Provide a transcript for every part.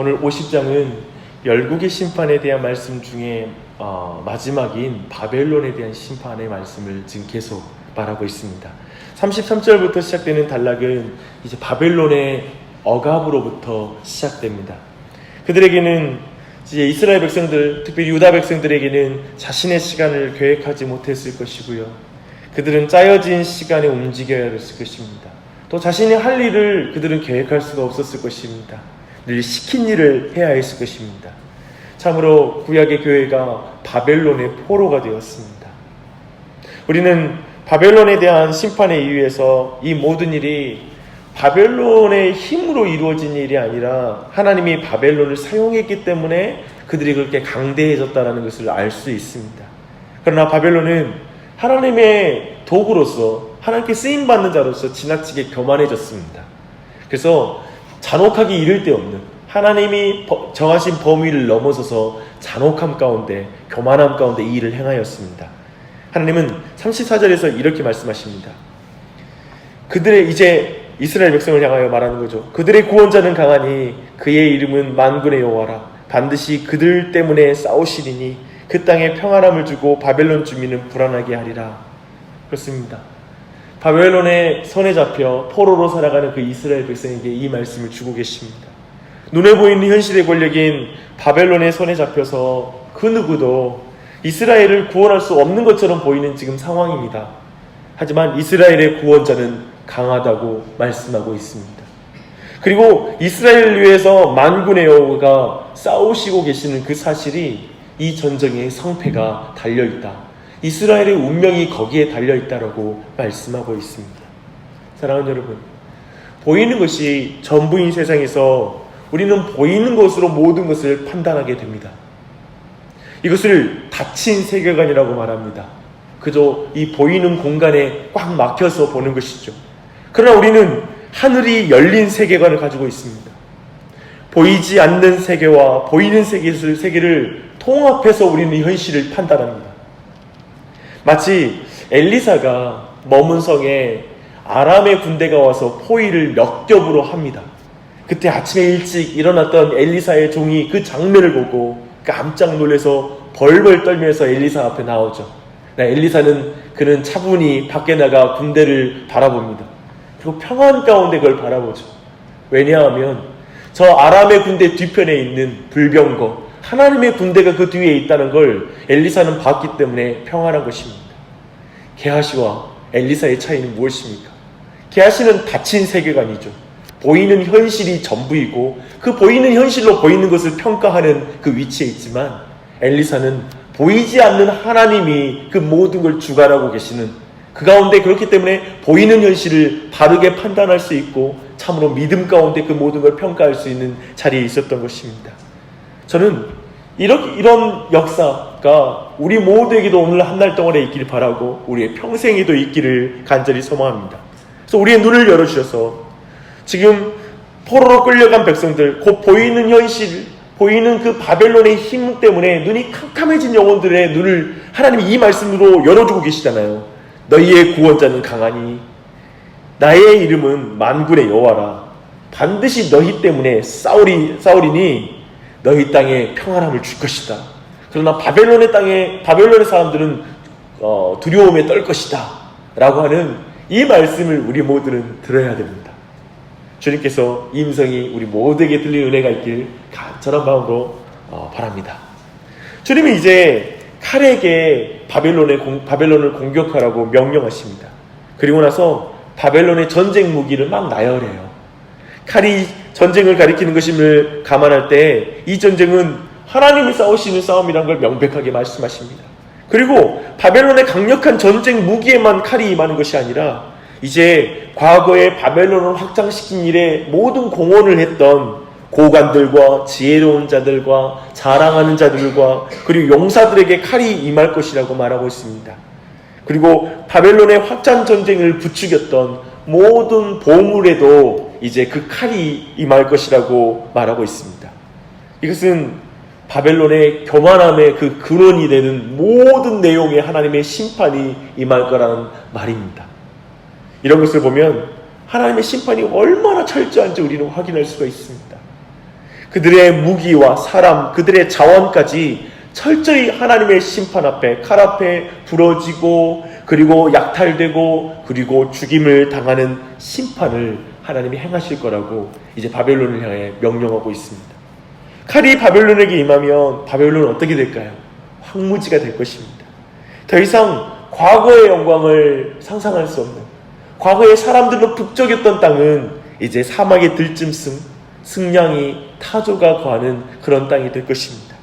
오늘 50장은 열국의 심판에 대한 말씀 중에 마지막인 바벨론에 대한 심판의 말씀을 지금 계속 말하고 있습니다. 33절부터 시작되는 단락은 이제 바벨론의 억압으로부터 시작됩니다. 그들에게는 이제 이스라엘 백성들, 특별히 유다 백성들에게는 자신의 시간을 계획하지 못했을 것이고요. 그들은 짜여진 시간에 움직여야 했을 것입니다. 또 자신이 할 일을 그들은 계획할 수가 없었을 것입니다. 늘 시킨 일을 해야 했을 것입니다. 참으로 구약의 교회가 바벨론의 포로가 되었습니다. 우리는 바벨론에 대한 심판에 의해서 이 모든 일이 바벨론의 힘으로 이루어진 일이 아니라 하나님이 바벨론을 사용했기 때문에 그들이 그렇게 강대해졌다는 것을 알 수 있습니다. 그러나 바벨론은 하나님의 도구로서, 하나님께 쓰임받는 자로서 지나치게 교만해졌습니다. 그래서 잔혹하기 이를 데 없는, 하나님이 정하신 범위를 넘어서서 잔혹함 가운데, 교만함 가운데 이 일을 행하였습니다. 하나님은 34절에서 이렇게 말씀하십니다. 그들의, 이제 이스라엘 백성을 향하여 말하는 거죠. 그들의 구원자는 강하니 그의 이름은 만군의 여호와라. 반드시 그들 때문에 싸우시리니 그 땅에 평안함을 주고 바벨론 주민은 불안하게 하리라. 그렇습니다. 바벨론의 손에 잡혀 포로로 살아가는 그 이스라엘 백성에게 이 말씀을 주고 계십니다. 눈에 보이는 현실의 권력인 바벨론의 손에 잡혀서 그 누구도 이스라엘을 구원할 수 없는 것처럼 보이는 지금 상황입니다. 하지만 이스라엘의 구원자는 강하다고 말씀하고 있습니다. 그리고 이스라엘을 위해서 만군의 여호와가 싸우시고 계시는 그 사실이 이 전쟁의 성패가 달려있다. 이스라엘의 운명이 거기에 달려있다라고 말씀하고 있습니다. 사랑하는 여러분, 보이는 것이 전부인 세상에서 우리는 보이는 것으로 모든 것을 판단하게 됩니다. 이것을 닫힌 세계관이라고 말합니다. 그저 이 보이는 공간에 꽉 막혀서 보는 것이죠. 그러나 우리는 하늘이 열린 세계관을 가지고 있습니다. 보이지 않는 세계와 보이는 세계를 통합해서 우리는 현실을 판단합니다. 마치 엘리사가 머문 성에 아람의 군대가 와서 포위를 몇 겹으로 합니다. 그때 아침에 일찍 일어났던 엘리사의 종이 그 장면을 보고 깜짝 놀라서 벌벌 떨면서 엘리사 앞에 나오죠. 엘리사는 그는 차분히 밖에 나가 군대를 바라봅니다. 그리고 평안 가운데 그걸 바라보죠. 왜냐하면 저 아람의 군대 뒤편에 있는 불병거, 하나님의 군대가 그 뒤에 있다는 걸 엘리사는 봤기 때문에 평안한 것입니다. 게하시와 엘리사의 차이는 무엇입니까? 게하시는 닫힌 세계관이죠. 보이는 현실이 전부이고 그 보이는 현실로 보이는 것을 평가하는 그 위치에 있지만, 엘리사는 보이지 않는 하나님이 그 모든 걸 주관하고 계시는 그 가운데, 그렇기 때문에 보이는 현실을 바르게 판단할 수 있고 참으로 믿음 가운데 그 모든 걸 평가할 수 있는 자리에 있었던 것입니다. 저는 이런 역사가 우리 모두에게도 오늘 한 달 동안에 있기를 바라고 우리의 평생에도 있기를 간절히 소망합니다. 그래서 우리의 눈을 열어주셔서 지금 포로로 끌려간 백성들, 곧 보이는 현실, 보이는 그 바벨론의 힘 때문에 눈이 캄캄해진 영혼들의 눈을 하나님이 이 말씀으로 열어주고 계시잖아요. 너희의 구원자는 강하니 나의 이름은 만군의 여호와라. 반드시 너희 때문에 싸우리니 너희 땅에 평안함을 줄 것이다. 그러나 바벨론의 사람들은 두려움에 떨 것이다 라고 하는 이 말씀을 우리 모두는 들어야 됩니다. 주님께서 이 음성이 우리 모두에게 들릴 은혜가 있길 간절한 마음으로 바랍니다. 주님이 이제 칼에게 바벨론을 공격하라고 명령하십니다. 그리고 나서 바벨론의 전쟁 무기를 막 나열해요. 칼이 전쟁을 가리키는 것임을 감안할 때 이 전쟁은 하나님이 싸우시는 싸움이라는 걸 명백하게 말씀하십니다. 그리고 바벨론의 강력한 전쟁 무기에만 칼이 임하는 것이 아니라 이제 과거에 바벨론을 확장시킨 일에 모든 공헌을 했던 고관들과 지혜로운 자들과 자랑하는 자들과 그리고 용사들에게 칼이 임할 것이라고 말하고 있습니다. 그리고 바벨론의 확장 전쟁을 부추겼던 모든 보물에도 이제 그 칼이 임할 것이라고 말하고 있습니다. 이것은 바벨론의 교만함의 그 근원이 되는 모든 내용의 하나님의 심판이 임할 거라는 말입니다. 이런 것을 보면 하나님의 심판이 얼마나 철저한지 우리는 확인할 수가 있습니다. 그들의 무기와 사람, 그들의 자원까지 철저히 하나님의 심판 앞에, 칼 앞에 부러지고, 그리고 약탈되고, 그리고 죽임을 당하는 심판을 하나님이 행하실 거라고 이제 바벨론을 향해 명령하고 있습니다. 칼이 바벨론에게 임하면 바벨론은 어떻게 될까요? 황무지가 될 것입니다. 더 이상 과거의 영광을 상상할 수 없는, 과거의 사람들로 북적였던 땅은 이제 사막의 들짐승, 승냥이, 타조가 거하는 그런 땅이 될 것입니다.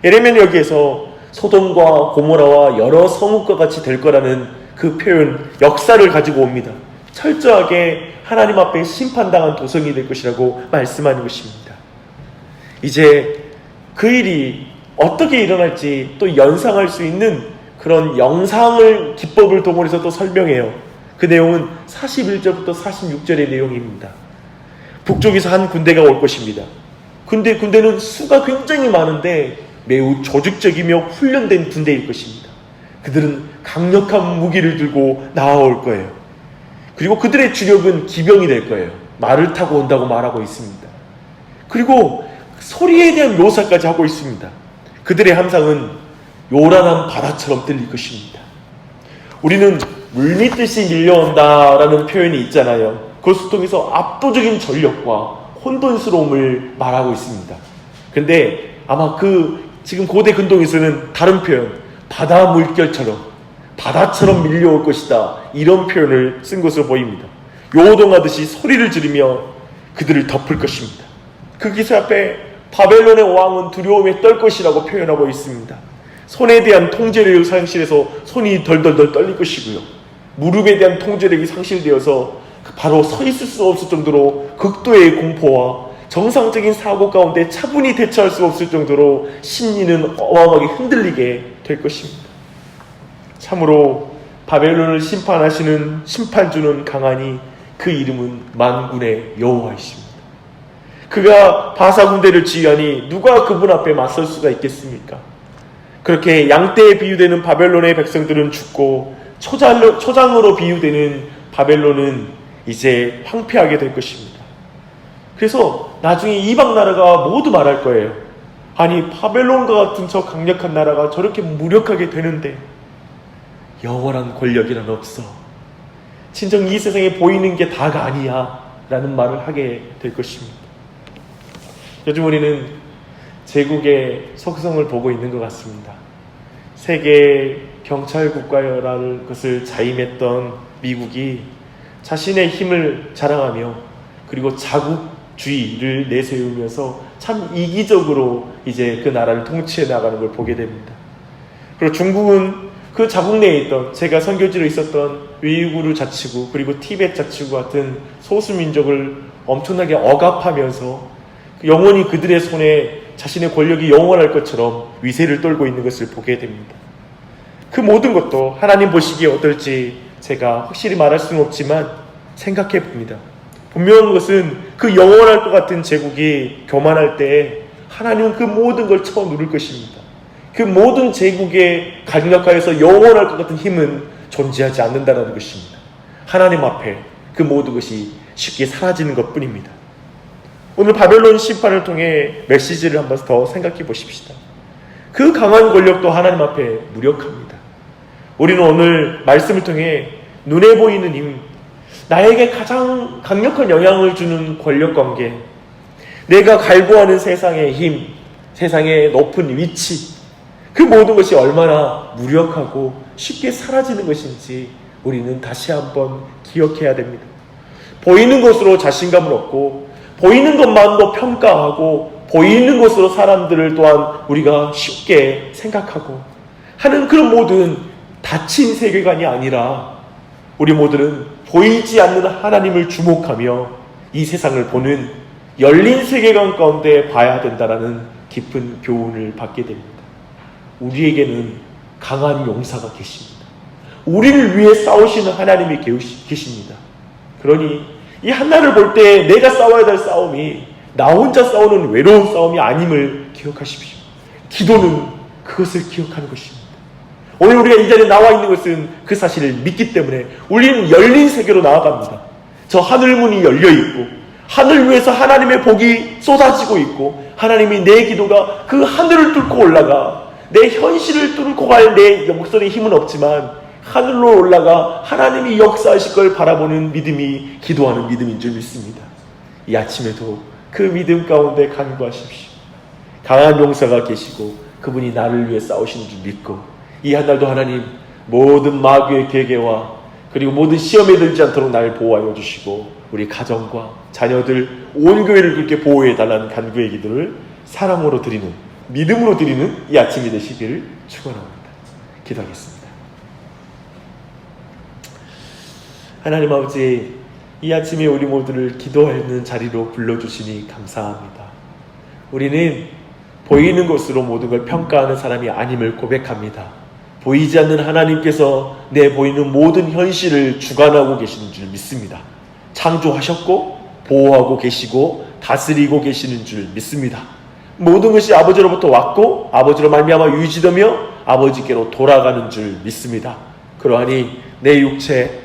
예레미야는 여기에서 소돔과 고모라와 여러 성읍과 같이 될 거라는 그 표현, 역사를 가지고 옵니다. 철저하게 하나님 앞에 심판당한 도성이 될 것이라고 말씀하는 것입니다. 이제 그 일이 어떻게 일어날지 또 연상할 수 있는 그런 영상을 기법을 동원해서 또 설명해요. 그 내용은 41절부터 46절의 내용입니다. 북쪽에서 한 군대가 올 것입니다. 군대는 수가 굉장히 많은데 매우 조직적이며 훈련된 군대일 것입니다. 그들은 강력한 무기를 들고 나아올 거예요. 그리고 그들의 주력은 기병이 될 거예요. 말을 타고 온다고 말하고 있습니다. 그리고 소리에 대한 묘사까지 하고 있습니다. 그들의 함상은 요란한 바다처럼 들릴 것입니다. 우리는 물밀듯이 밀려온다라는 표현이 있잖아요. 그것을 통해서 압도적인 전력과 혼돈스러움을 말하고 있습니다. 근데 아마 지금 고대 근동에서는 다른 표현, 바다 물결처럼, 바다처럼 밀려올 것이다, 이런 표현을 쓴 것으로 보입니다. 요동하듯이 소리를 지르며 그들을 덮을 것입니다. 그 기세 앞에 바벨론의 왕은 두려움에 떨 것이라고 표현하고 있습니다. 손에 대한 통제력을 상실해서 손이 덜덜덜 떨릴 것이고요. 무릎에 대한 통제력이 상실되어서 바로 서 있을 수 없을 정도로 극도의 공포와 정상적인 사고 가운데 차분히 대처할 수 없을 정도로 심리는 어마어마하게 흔들리게 될 것입니다. 참으로 바벨론을 심판하시는 심판주는 강하니 그 이름은 만군의 여호와이십니다. 그가 바사 군대를 지휘하니 누가 그분 앞에 맞설 수가 있겠습니까? 그렇게 양떼에 비유되는 바벨론의 백성들은 죽고 초장으로 비유되는 바벨론은 이제 황폐하게 될 것입니다. 그래서 나중에 이방 나라가 모두 말할 거예요. 아니, 바벨론과 같은 저 강력한 나라가 저렇게 무력하게 되는데 영원한 권력이란 없어. 진정 이 세상에 보이는 게 다가 아니야 라는 말을 하게 될 것입니다. 요즘 우리는 제국의 속성을 보고 있는 것 같습니다. 세계 경찰 국가라는 것을 자임했던 미국이 자신의 힘을 자랑하며 그리고 자국주의를 내세우면서 참 이기적으로 이제 그 나라를 통치해 나가는 걸 보게 됩니다. 그리고 중국은 그 자국 내에 있던, 제가 선교지로 있었던 위이구르 자치구 그리고 티베트 자치구 같은 소수민족을 엄청나게 억압하면서 영원히 그들의 손에 자신의 권력이 영원할 것처럼 위세를 떨고 있는 것을 보게 됩니다. 그 모든 것도 하나님 보시기에 어떨지 제가 확실히 말할 수는 없지만 생각해 봅니다. 분명한 것은 그 영원할 것 같은 제국이 교만할 때 하나님은 그 모든 걸 쳐 누를 것입니다. 그 모든 제국에 강력하여서 영원할 것 같은 힘은 존재하지 않는다는 것입니다. 하나님 앞에 그 모든 것이 쉽게 사라지는 것뿐입니다. 오늘 바벨론 심판을 통해 메시지를 한번 더 생각해 보십시다. 그 강한 권력도 하나님 앞에 무력합니다. 우리는 오늘 말씀을 통해 눈에 보이는 힘, 나에게 가장 강력한 영향을 주는 권력관계, 내가 갈구하는 세상의 힘, 세상의 높은 위치, 그 모든 것이 얼마나 무력하고 쉽게 사라지는 것인지 우리는 다시 한번 기억해야 됩니다. 보이는 것으로 자신감을 얻고 보이는 것만도 평가하고 보이는 것으로 사람들을 또한 우리가 쉽게 생각하고 하는 그런 모든 닫힌 세계관이 아니라 우리 모두는 보이지 않는 하나님을 주목하며 이 세상을 보는 열린 세계관 가운데 봐야 된다라는 깊은 교훈을 받게 됩니다. 우리에게는 강한 용사가 계십니다. 우리를 위해 싸우시는 하나님이 계십니다. 그러니 이 하나를 볼 때 내가 싸워야 될 싸움이 나 혼자 싸우는 외로운 싸움이 아님을 기억하십시오. 기도는 그것을 기억하는 것입니다. 오늘 우리가 이 자리에 나와 있는 것은 그 사실을 믿기 때문에 우리는 열린 세계로 나아갑니다. 저 하늘문이 열려있고 하늘 위에서 하나님의 복이 쏟아지고 있고 하나님이 내 기도가 그 하늘을 뚫고 올라가 내 현실을 뚫고 갈 내 목소리에 힘은 없지만 하늘로 올라가 하나님이 역사하실 걸 바라보는 믿음이 기도하는 믿음인 줄 믿습니다. 이 아침에도 그 믿음 가운데 간구하십시오. 강한 용사가 계시고 그분이 나를 위해 싸우시는 줄 믿고 이 한 날도 하나님 모든 마귀의 계계와 그리고 모든 시험에 들지 않도록 나를 보호하여 주시고 우리 가정과 자녀들 온 교회를 그렇게 보호해 달라는 간구의 기도를 사랑으로 드리는 믿음으로 드리는 이 아침이 되시기를 축원합니다. 기도하겠습니다. 하나님 아버지, 이 아침에 우리 모두를 기도하는 자리로 불러주시니 감사합니다. 우리는 보이는 것으로 모든 걸 평가하는 사람이 아님을 고백합니다. 보이지 않는 하나님께서 내 보이는 모든 현실을 주관하고 계시는 줄 믿습니다. 창조하셨고 보호하고 계시고 다스리고 계시는 줄 믿습니다. 모든 것이 아버지로부터 왔고 아버지로 말미암아 유지되며 아버지께로 돌아가는 줄 믿습니다. 그러하니 내 육체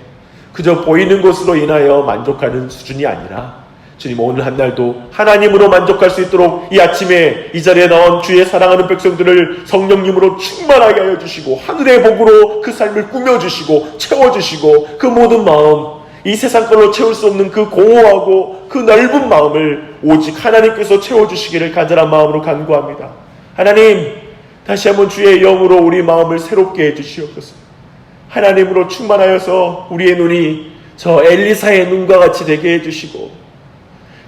그저 보이는 것으로 인하여 만족하는 수준이 아니라 주님 오늘 한 날도 하나님으로 만족할 수 있도록 이 아침에 이 자리에 나온 주의 사랑하는 백성들을 성령님으로 충만하게 하여 주시고 하늘의 복으로 그 삶을 꾸며주시고 채워주시고 그 모든 마음 이 세상 걸로 채울 수 없는 그 공허하고 그 넓은 마음을 오직 하나님께서 채워주시기를 간절한 마음으로 간구합니다. 하나님 다시 한번 주의 영으로 우리 마음을 새롭게 해주시옵소서. 하나님으로 충만하여서 우리의 눈이 저 엘리사의 눈과 같이 되게 해주시고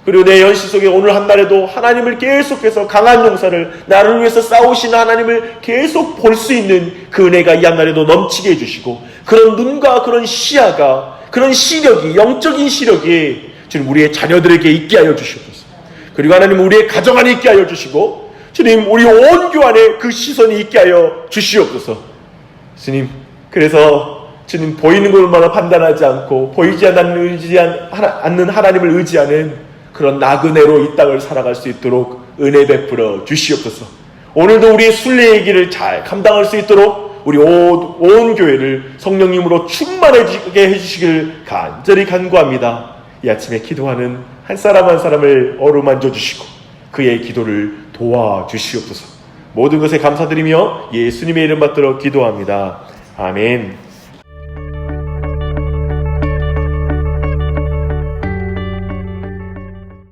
그리고 내 현실 속에 오늘 한 날에도 하나님을 계속해서 강한 용사를 나를 위해서 싸우시는 하나님을 계속 볼 수 있는 그 은혜가 이 한 날에도 넘치게 해주시고 그런 눈과 그런 시야가 그런 시력이 영적인 시력이 주님 우리의 자녀들에게 있게 하여 주시옵소서. 그리고 하나님 우리의 가정 안에 있게 하여 주시고 주님 우리 온 교회 안에 그 시선이 있게 하여 주시옵소서. 주님 그래서 주님 보이는 것만 판단하지 않고 보이지 않는 하나님을 의지하는 그런 나그네로 이 땅을 살아갈 수 있도록 은혜 베풀어 주시옵소서. 오늘도 우리의 순례의 길을 잘 감당할 수 있도록 우리 온 교회를 성령님으로 충만해지게 해주시길 간절히 간구합니다. 이 아침에 기도하는 한 사람 한 사람을 어루만져 주시고 그의 기도를 도와주시옵소서. 모든 것에 감사드리며 예수님의 이름 받들어 기도합니다. 아멘.